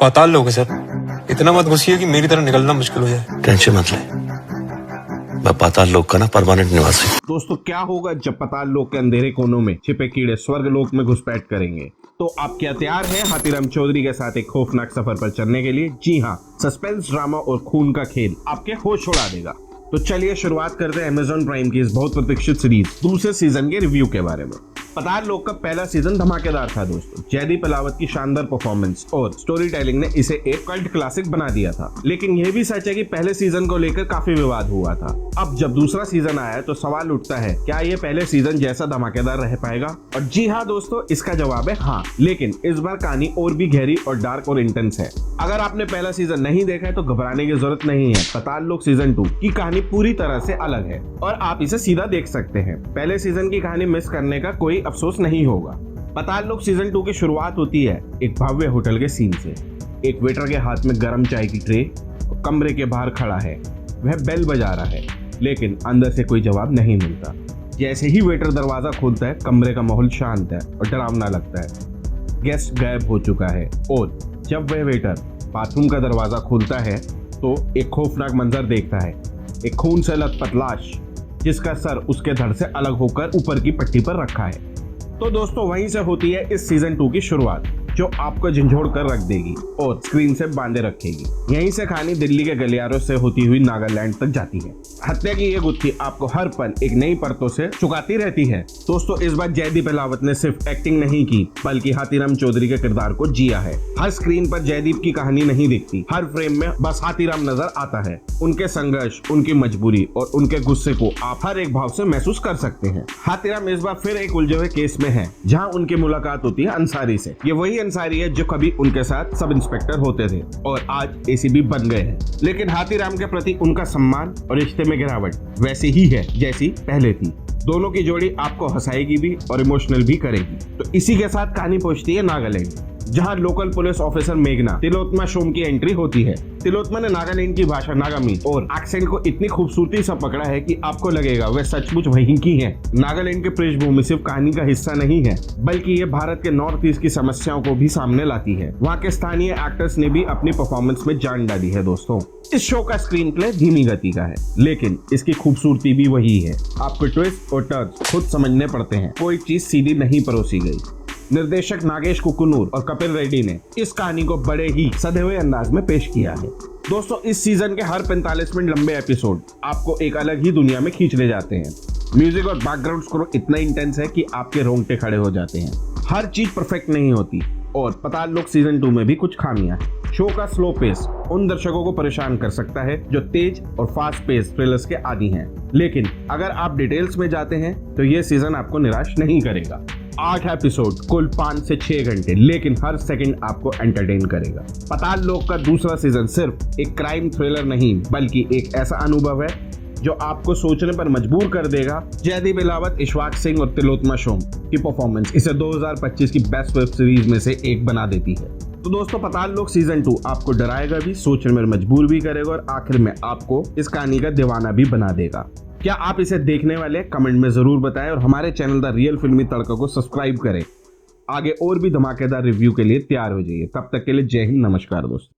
पाताल लोग है सर, इतना मत घुसिए कि मेरी तरह निकलना मुश्किल हो जाए। टेंशन मत ले, मैं पाताल लोक का ना परमानेंट निवासी। दोस्तों क्या होगा जब पाताल लोक के अंधेरे कोनों में छिपे कीड़े स्वर्ग लोक में घुसपैठ करेंगे? तो आप क्या तैयार हैं हाथीराम चौधरी के साथ एक खौफनाक सफर पर चलने के लिए? जी हाँ, सस्पेंस, ड्रामा और खून का खेल आपके होश उड़ा देगा। तो चलिए शुरुआत करते हैं अमेज़न प्राइम की इस बहुत प्रतीक्षित सीरीज दूसरे सीजन के रिव्यू के बारे में। पाताल लोक का पहला सीजन धमाकेदार था दोस्तों। जयदीप अहलावत की शानदार परफॉर्मेंस और स्टोरी टेलिंग ने इसे एक कल्ट क्लासिक बना दिया था। लेकिन यह भी सच है कि पहले सीजन को लेकर काफी विवाद हुआ था। अब जब दूसरा सीजन आया तो सवाल उठता है, क्या ये पहले सीजन जैसा धमाकेदार रह पाएगा? और जी हाँ दोस्तों, इसका जवाब है हाँ। लेकिन इस बार कहानी और भी गहरी और डार्क और इंटेंस है। अगर आपने पहला सीजन नहीं देखा है तो घबराने की जरूरत नहीं है। पाताल लोक सीजन 2 की कहानी पूरी तरह से अलग है और आप इसे सीधा देख सकते हैं। पहले सीजन की कहानी मिस करने का कोई अफसोस नहीं होगा। पाताल लोक सीजन 2 की शुरुआत होती है एक भव्य होटल के सीन से। एक वेटर के हाथ में गर्म चाय की ट्रे और कमरे के बाहर खड़ा है। वह बेल बजा रहा है, लेकिन अंदर से कोई जवाब नहीं मिलता। जैसे ही वेटर दरवाजा खोलता है, कमरे का माहौल शांत है और डरावना लगता है। गेस्ट गायब हो चुका है और जब वह वेटर बाथरूम का दरवाजा खोलता है तो एक खौफनाक मंजर देखता है। एक खून से लथपथ लाश जिसका सर उसके धड़ से अलग होकर ऊपर की पट्टी पर रखा है। तो दोस्तों वहीं से होती है इस सीजन 2 की शुरुआत, जो आपको झंझोड़ कर रख देगी और स्क्रीन से बांधे रखेगी। यहीं से कहानी दिल्ली के गलियारों से होती हुई नागालैंड तक जाती है। हत्या की ये गुत्थी आपको हर पल एक नई परतों से चुकाती रहती है। दोस्तों इस बार जयदीप अहलावत ने सिर्फ एक्टिंग नहीं की, बल्कि हाथीराम चौधरी के किरदार को जिया है। हर स्क्रीन पर जयदीप की कहानी नहीं दिखती, हर फ्रेम में बस हाथीराम नजर आता है। उनके संघर्ष, उनकी मजबूरी और उनके गुस्से को आप हर एक भाव से महसूस कर सकते हैं। हाथीराम इस बार फिर एक उलझे हुए केस में है, जहाँ उनकी मुलाकात होती है अंसारी से। ये वही अंसारी है जो कभी उनके साथ सब इंस्पेक्टर होते थे और आज एसीपी बन गए हैं। लेकिन हाथीराम के प्रति उनका सम्मान और रिश्ते में गिरावट वैसी ही है जैसी पहले थी। दोनों की जोड़ी आपको हंसाएगी भी और इमोशनल भी करेगी। तो इसी के साथ कहानी पहुंचती है नागालैंड, जहां लोकल पुलिस ऑफिसर मेघना तिलोत्मा शोम की एंट्री होती है। तिलोत्मा ने नागालैंड की भाषा नागामी और एक्सेंट को इतनी खूबसूरती से पकड़ा है कि आपको लगेगा वह सचमुच वहीं की है। नागालैंड की पृष्ठभूमि सिर्फ कहानी का हिस्सा नहीं है, बल्कि ये भारत के नॉर्थ ईस्ट की समस्याओं को भी सामने लाती है। वहाँ के स्थानीय एक्टर्स ने भी अपनी परफॉर्मेंस में जान डाली है। दोस्तों इस शो का स्क्रीन प्ले धीमी गति का है, लेकिन इसकी खूबसूरती भी वही है। आपको ट्विस्ट और टर्न्स खुद समझने पड़ते हैं, कोई चीज सीधी नहीं परोसी गई। निर्देशक नागेश कुकुनूर और कपिल रेड्डी ने इस कहानी को बड़े ही सधे हुए अंदाज में पेश किया है। दोस्तों इस सीजन के हर 45 मिनट लंबे एपिसोड आपको एक अलग ही दुनिया में खींच ले जाते हैं। म्यूजिक और बैकग्राउंड स्कोर इतना इंटेंस है कि आपके रोंगटे खड़े हो जाते हैं। हर चीज परफेक्ट नहीं होती और पाताल लोक सीजन 2 में भी कुछ खामियां हैं। शो का स्लो पेस उन दर्शकों को परेशान कर सकता है जो तेज और फास्ट पेस थ्रिलर्स के आदी हैं। लेकिन अगर आप डिटेल्स में जाते हैं तो ये सीजन आपको निराश नहीं करेगा। 8 एपिसोड, कुल 5 से 6 घंटे, लेकिन हर सेकंड आपको एंटरटेन करेगा। पाताल लोक का दूसरा सीजन सिर्फ एक क्राइम थ्रिलर नहीं, बल्कि एक ऐसा अनुभव है जो आपको सोचने पर मजबूर कर देगा। जयदीप अहलावत, इशफाक सिंह और तिलोत्मा शोम की परफॉर्मेंस इसे 2025 की बेस्ट वेब सीरीज में से एक बना देती है। तो दोस्तों पाताल लोक सीजन 2 आपको डराएगा भी, सोचने में मजबूर भी करेगा और आखिर में आपको इस कहानी का दीवाना भी बना देगा। क्या आप इसे देखने वाले? कमेंट में जरूर बताएं और हमारे चैनल द रियल फिल्मी तड़का को सब्सक्राइब करें। आगे और भी धमाकेदार रिव्यू के लिए तैयार हो जाइए। तब तक के लिए जय हिंद, नमस्कार दोस्तों।